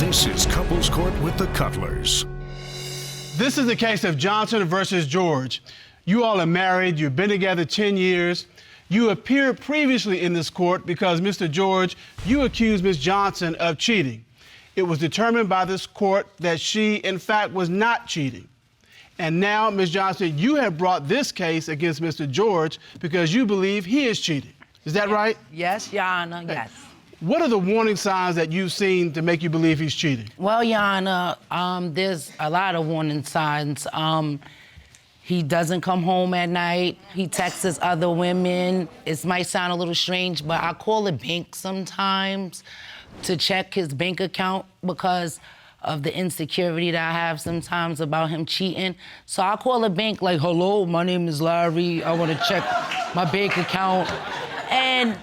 This is Couples Court with the Cutlers. This is the case of Johnson versus George. You all are married, you've been together 10 years. You appeared previously in this court because, Mr. George, you accused Ms. Johnson of cheating. It was determined by this court that she, in fact, was not cheating. And now, Ms. Johnson, you have brought this case against Mr. George because you believe he is cheating. Is that right? Yes, Your Honor, yes. What are the warning signs that you've seen to make you believe he's cheating? Well, Your Honor, there's a lot of warning signs. He doesn't come home at night. He texts other women. It might sound a little strange, but I call the bank sometimes to check his bank account because of the insecurity that I have sometimes about him cheating. So I call the bank like, hello, my name is Larry. I want to check my bank account. And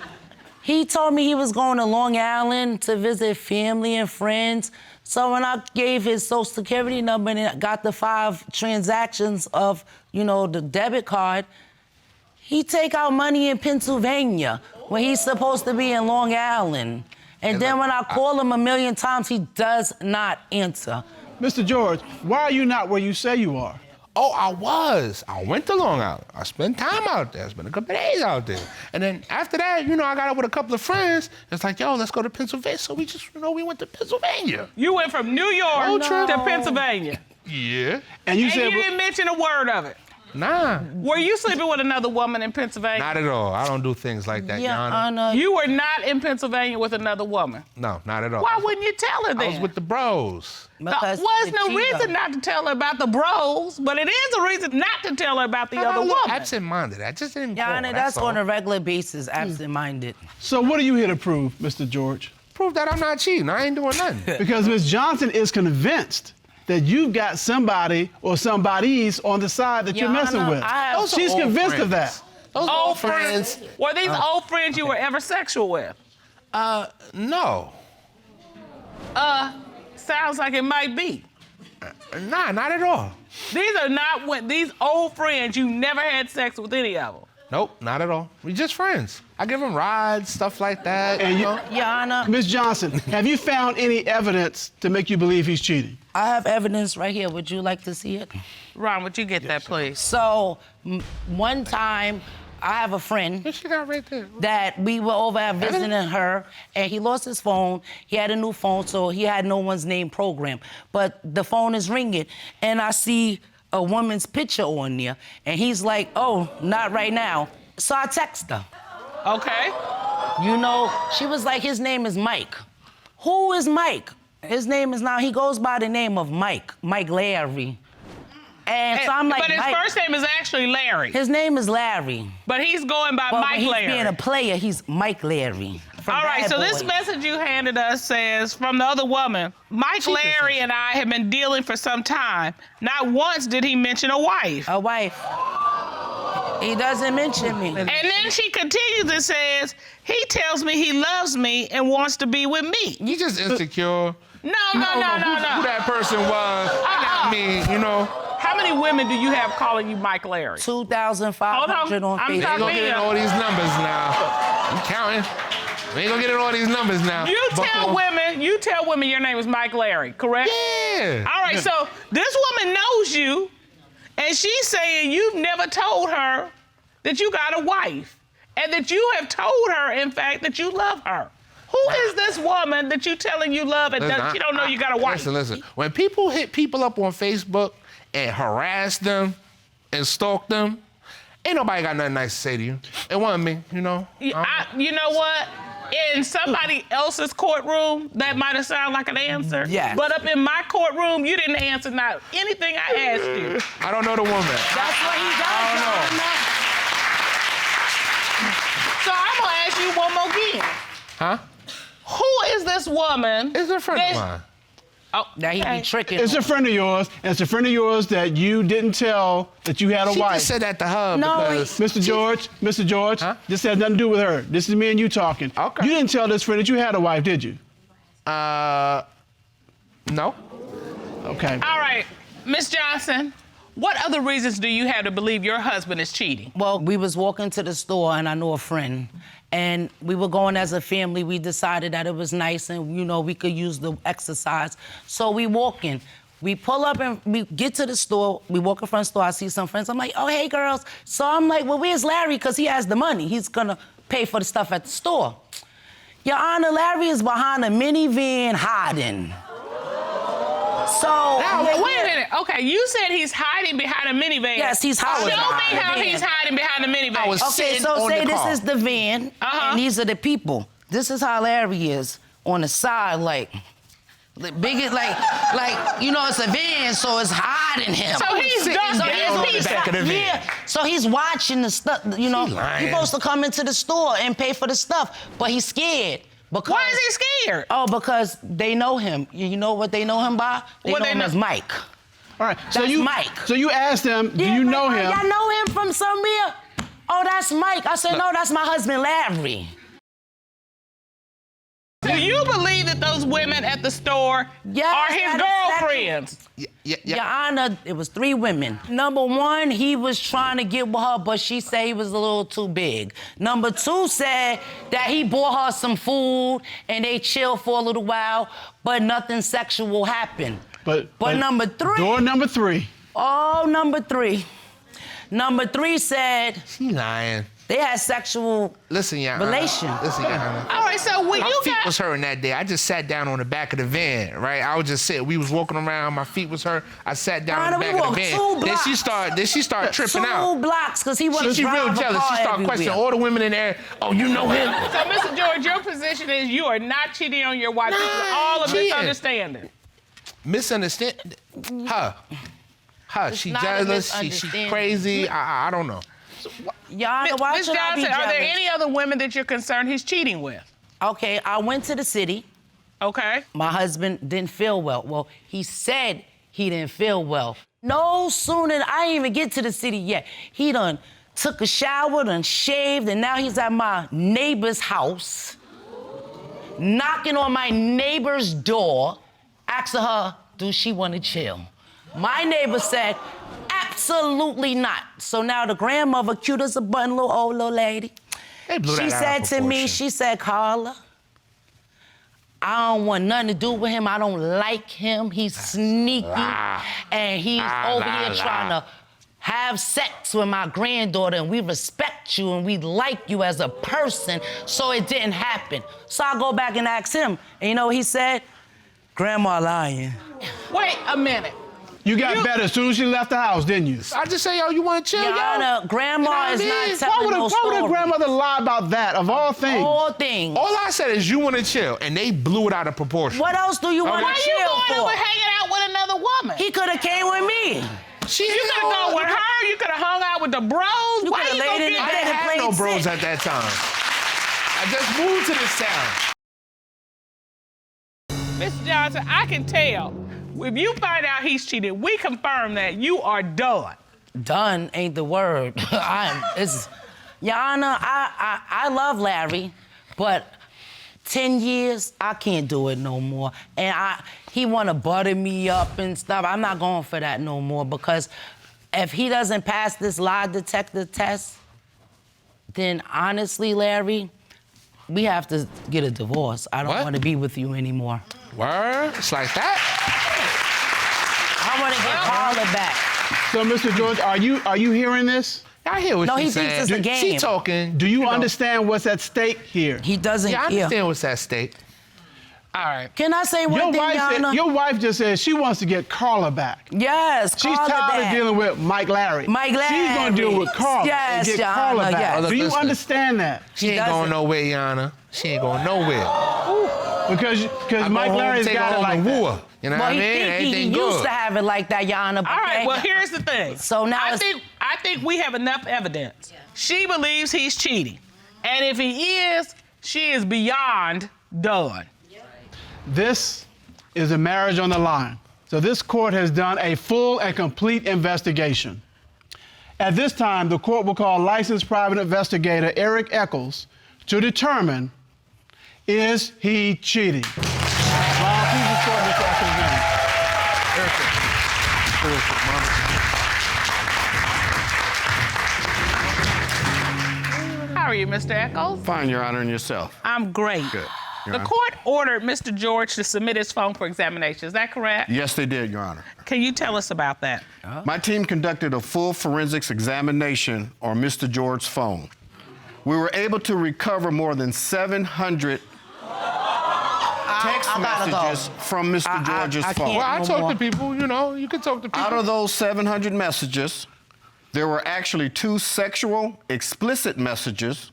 he told me he was going to Long Island to visit family and friends. So when I gave his social security number and I got the 5 transactions of, the debit card, he take out money in Pennsylvania when he's supposed to be in Long Island. And then when I call him a million times, he does not answer. Mr. George, why are you not where you say you are? Oh, I was. I went to Long Island. I spent time out there. I spent a couple of days out there. And then after that, I got up with a couple of friends. It's like, yo, let's go to Pennsylvania. So we just, we went to Pennsylvania. You went from New York to Pennsylvania. Yeah. And you didn't mention a word of it. Nah. Were you sleeping with another woman in Pennsylvania? Not at all. I don't do things like that, Your Honor. You were not in Pennsylvania with another woman? No, not at all. Why wouldn't you tell her then? I was with the bros. There's no reason not to tell her about the bros, but it is a reason not to tell her about the other woman. Absent-minded. I just didn't Your Honor, that's on a regular basis, absent-minded. So what are you here to prove, Mr. George? Prove that I'm not cheating. I ain't doing nothing. Because Ms. Johnson is convinced that you've got somebody or somebodies on the side that you're messing with. She's convinced of that. Those old friends. Were these old friends you were ever sexual with? No. Sounds like it might be. Nah, not at all. These old friends, you never had sex with any of them? Nope, not at all. We just friends. I give them rides, stuff like that. And Your Honor. Ms. Johnson, have you found any evidence to make you believe he's cheating? I have evidence right here. Would you like to see it? Ron, would you get that, please? So, one time, I have a friend What she got right there? that we were over at visiting her, and he lost his phone. He had a new phone, so he had no one's name programmed. But the phone is ringing, and I see a woman's picture on there, and he's like, oh, not right now. So I text her. Okay. She was like, his name is Mike. Who is Mike? His name is he goes by the name of Mike Larry. And so I'm like, but his first name is actually Larry. His name is Larry. But he's going by Mike Larry. He's being a player, he's Mike Larry. All right, so this message you handed us says, from the other woman, Mike Larry and I have been dealing for some time. Not once did he mention a wife. A wife. He doesn't mention me. And then she continues and says, he tells me he loves me and wants to be with me. You just insecure. No. Who that person was, not me, How many women do you have calling you Mike Larry? 2,500 on Facebook. We ain't gonna get in all these numbers now. You counting? We ain't gonna get in all these numbers now. You tell women your name is Mike Larry, correct? Yeah. All right, so this woman knows you, and she's saying you've never told her that you got a wife, and that you have told her, in fact, that you love her. Who is this woman that you telling you love and she don't know you got a wife? Listen. When people hit people up on Facebook and harass them and stalk them, ain't nobody got nothing nice to say to you. It wasn't me, You know what? In somebody else's courtroom, that might have sounded like an answer. Yes. But up in my courtroom, you didn't answer not anything I asked you. I don't know the woman. That's what he does. I don't know. So I'm gonna ask you one more again. Huh? Who is this woman? It's a friend of mine. Oh, now he be tricking. It's a friend of yours, and it's a friend of yours that you didn't tell that you had a She wife. just said that to her because... Mr. George, Huh? this has nothing to do with her. This is me and you talking. Okay. You didn't tell this friend that you had a wife, did you? No. Okay. All right, Miss Johnson, What other reasons do you have to believe your husband is cheating? Well, we was walking to the store and I knew a friend. And we were going as a family. We decided that it was nice and, you know, we could use the exercise. So we walking. We pull up and we get to the store. We walk in front of the store. I see some friends. I'm like, oh, hey, girls. So I'm like, well, where's Larry? Because he has the money. He's going to pay for the stuff at the store. Your Honor, Larry is behind a minivan hiding. So Now, wait a minute. Okay, you said he's hiding behind a minivan. Yes, he's hiding. Show me how he's hiding behind a minivan. I was Okay, sitting so on say the car. this is the van, and these are the people. This is how Larry is on the side, like biggest, like you know, it's a van, so it's hiding him. So he's Sitting ducked down down. on the back of the van. Yeah, so he's watching the stuff. You know, lying. he's supposed to come into the store and pay for the stuff, but he's scared. Because, Why is he scared? Oh, because they know him. You know what they know him by? They What know they him know? as Mike. All right. So That's you Mike. So you asked them, do you know him? Y'all know him from somewhere? Oh, that's Mike. I said, no, that's my husband, Larry. Do you believe that those women at the store Yes, are his that is girlfriends? Your Honor, it was 3 women. Number 1, he was trying to get with her, but she said he was a little too big. Number 2 said that he bought her some food and they chilled for a little while, but nothing sexual happened. But number 3. Door number 3. Oh, number 3. Number 3 said She lying. they had sexual Listen, Your relation. Honor. Listen, Your Honor. All right, so when My you feet got... was hurting that day. I just sat down on the back of the van, right? I was just sitting. We was walking around. My feet was hurt. I sat down on Honor, the we back of the walked 2 van. Then she started tripping out. 2 blocks, because he wasn't She real jealous. She started questioning all the women in there. Oh, you know him? So, Mr. George, your position is you are not cheating on your wife. This is all a cheating. misunderstanding. Misunderstand her. She not a jealous. She misunderstanding. crazy. I don't know. Your Honor, why Ms. should I be Johnson, are there jealous? any other women that you're concerned he's cheating with? Okay, I went to the city. Okay. My husband didn't feel well. Well, he said he didn't feel well. No sooner, I didn't even get to the city yet. He done took a shower, done shaved, and now he's at my neighbor's house, knocking on my neighbor's door, asking her, do she want to chill? My neighbor said, absolutely not. So now the grandmother, cute as a button, little old little lady, They blew she that out said of to me, proportion. she said, Carla, I don't want nothing to do with him. I don't like him. He's sneaky. And he's over here trying to have sex with my granddaughter, and we respect you and we like you as a person, so it didn't happen. So I go back and ask him, and you know what he said? Grandma lying. Wait a minute. You got better as soon as you left the house, didn't you? I just say, yo, you want to chill, Your yo? Honor, Grandma is not Why telling would, no why would a story. grandmother lie about that, of all things? All things. All I said is you want to chill, and they blew it out of proportion. What else do you want Why to you chill going for? over hanging out with another woman? He could have came with me. You could have gone with her. You could have hung out with the bros. You Why coulda you laid gonna in get the I bed didn't and have played no bros sick. at that time. I just moved to this town. Mr. Johnson, I can tell. If you find out he's cheated, we confirm that you are done. Done ain't the word. Your Honor, I love Larry, but 10 years, I can't do it no more. And he wanna butter me up and stuff. I'm not going for that no more, because if he doesn't pass this lie detector test, then honestly, Larry, we have to get a divorce. I don't What? wanna be with you anymore. Word? It's like that? I wanna get Carla back. So, Mr. George, are you hearing this? I hear what No, she's he thinks saying. it's a game. She talking. Do you know. understand what's at stake here? He doesn't Yeah, I understand what's at stake. All right. Can I say one thing, Your Honor? Your wife just said she wants to get Carla back. Yes, She's Carla tired back. of dealing with Mike Larry. Mike She's going Larry. to deal with Carla Yes, and get Your Carla Honor, back. yes. Look, Do you listen. understand that? She ain't doesn't. going nowhere, Yana. She ain't going nowhere. Because I Mike go home, Larry's take her got it home like and that. woo her. You know Well, what I he mean? think he Everything used good. to have it like that, Your Honor. All right, okay? well, here's the thing. So now I it's- think we have enough evidence. She believes he's cheating. And if he is, she is beyond done. This is a marriage on the line. So this court has done a full and complete investigation. At this time, the court will call licensed private investigator Eric Eccles to determine, is he cheating? Ron, please report Mr. Eccles' name. Bullshit, mama. Mr. Echols? Fine, Your Honor, and yourself. I'm great. Good. Your The Honor. court ordered Mr. George to submit his phone for examination. Is that correct? Yes, they did, Your Honor. Can you tell us about that? My team conducted a full forensics examination on Mr. George's phone. We were able to recover more than 700 text I gotta messages go. from Mr. George's I phone. can't. Well, I No talk more. to people, you know, you can talk to people. Out of those 700 messages, there were actually 2 sexual, explicit messages,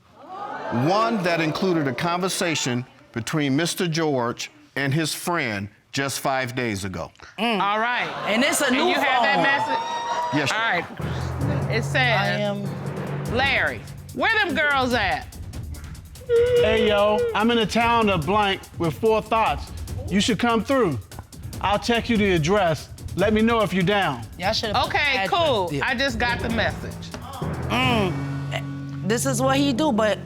one that included a conversation between Mr. George and his friend just 5 days ago. All right. And it's a Do new you have that phone. message? Yes, All Your right. It I says, am. Larry, where them girls at? Hey, yo, I'm in a town of blank with 4 thoughts. You should come through. I'll text you the address. Let me know if you're down. Y'all should have. Okay, cool. I just got the message. This is what he do, but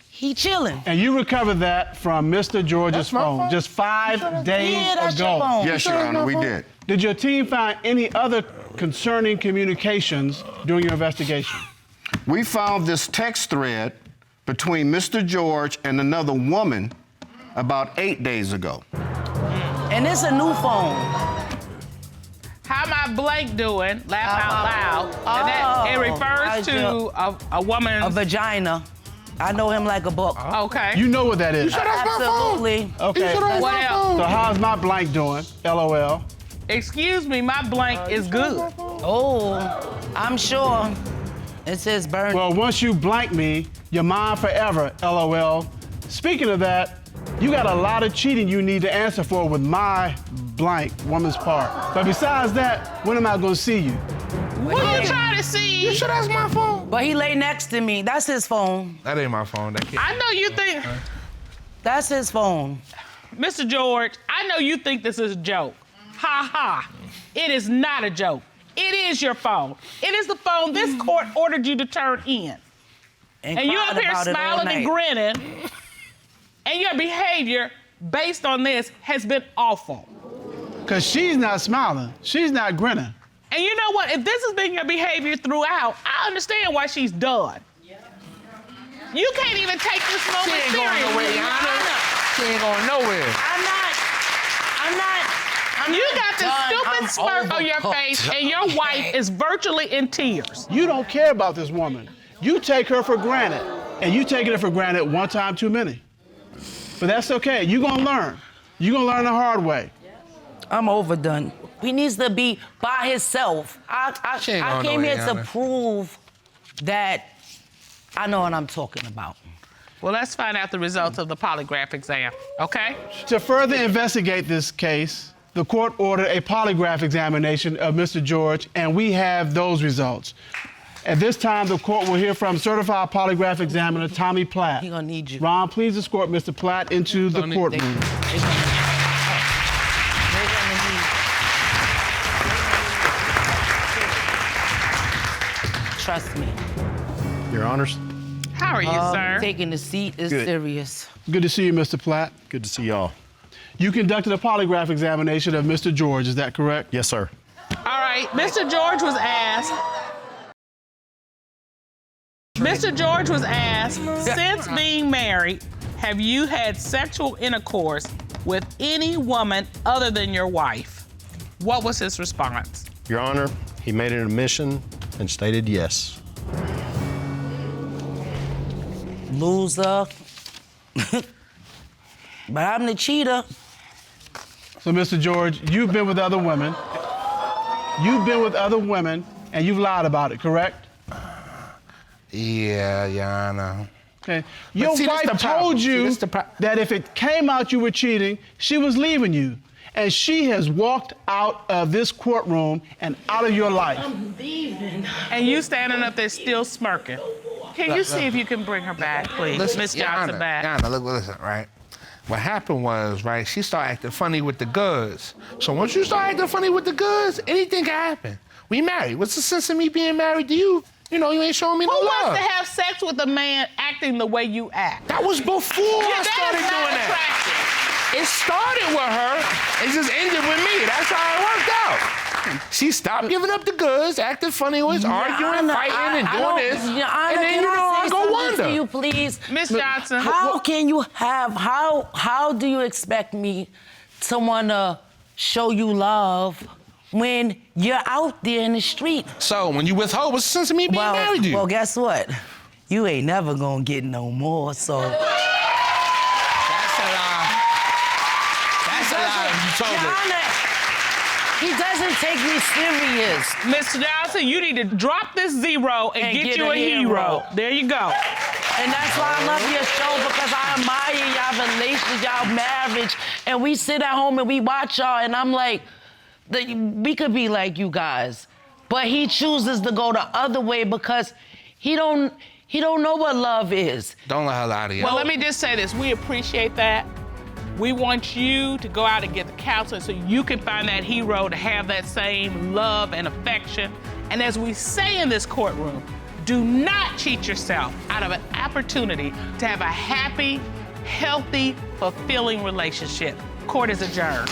he chilling. And you recovered that from Mr. George's That's my phone phone. just 5 days Yeah, that's ago. your phone. Yes, Your Honor, we did. Did your team find any other concerning communications during your investigation? We found this text thread between Mr. George and another woman about 8 days ago. And it's a new phone. How my blank doing? Laugh out loud. And that, it I refers to a woman's. A vagina. I know him like a book. Okay. You know what that is. That's my phone. Absolutely. Okay. You should have What my else? phone. So how's my blank doing? LOL. Excuse me, my blank is good. Oh, I'm sure. It says burn. Well, once you blank me, you're mine forever, LOL. Speaking of that, you got a lot of cheating you need to answer for with my blank woman's part. But besides that, when am I gonna see you? Who you trying to see? You should ask my phone. But he lay next to me. That's his phone. That ain't my phone. That can't. I know you think, That's his phone. Mr. George, I know you think this is a joke. Ha ha. It is not a joke. It is your phone. It is the phone this court ordered you to turn in. And you up cried here about it all smiling and night. grinning, and your behavior based on this has been awful. Cause she's not smiling, she's not grinning. And you know what? If this has been your behavior throughout, I understand why she's done. You can't even take this She moment ain't going seriously. nowhere, Yana. She ain't going nowhere. I'm You got this done. stupid I'm smirk on your overcooked. face, and your wife is virtually in tears. You don't care about this woman. You take her for granted. And you taking her for granted one time too many. But that's okay, you gonna learn. You gonna learn the hard way. I'm overdone. He needs to be by himself. I She ain't I going came here nowhere, to Yana. prove that I know what I'm talking about. Well, let's find out the results of the polygraph exam, okay? To further investigate this case, the court ordered a polygraph examination of Mr. George, and we have those results. At this time, the court will hear from certified polygraph examiner Tommy Platt. He gonna need you. Ron, please escort Mr. Platt into the Tony, courtroom. They're gonna need. Trust me. Your Honors. How are you, sir? Taking the seat is Good. serious. Good to see you, Mr. Platt. Good to see y'all. You conducted a polygraph examination of Mr. George, is that correct? Yes, sir. All right, Mr. George was asked. Mr. George was asked, since being married, have you had sexual intercourse with any woman other than your wife? What was his response? Your Honor, he made an admission and stated yes. Loser. But I'm the cheater. So, Mr. George, you've been with other women. You've been with other women, and you've lied about it, correct? Yeah, Yana. Okay. Your see, this wife the problem. told See, you this the that if it came out you were cheating, she was leaving you. And she has walked out of this courtroom and out of your life. And you standing up there still smirking. Can you see if you can bring her back, please? Miss Johnson Yana, back. Yana, look, listen, right? What happened was, right, she started acting funny with the goods. So once you start acting funny with the goods, anything can happen. We married. What's the sense of me being married to you? You know, you ain't showing me Who no wants love. to have sex with a man acting the way you act? That was before I That started is not doing that. attractive. It started with her, it just ended with me. That's how it worked out. happened? She stopped giving up the goods, acting funny, was arguing, fighting, and doing this. And then, I go wonder. To you, please? Miss Johnson. How can you have, how do you expect me to want to show you love when you're out there in the street? So, when you withhold, what's the sense of me being married to you? Well, guess what? You ain't never gonna get no more, so. That's a lie. You told me. He doesn't take me serious. Mr. Johnson, you need to drop this zero and get you a hero. There you go. And that's why I love your show, because I admire y'all relationship, y'all marriage, and we sit at home and we watch y'all, and I'm like, we could be like you guys, but he chooses to go the other way because he don't know what love is. Don't let her lie to you. Well, let me just say this. We appreciate that. We want you to go out and get the counseling so you can find that hero to have that same love and affection. And as we say in this courtroom, do not cheat yourself out of an opportunity to have a happy, healthy, fulfilling relationship. Court is adjourned.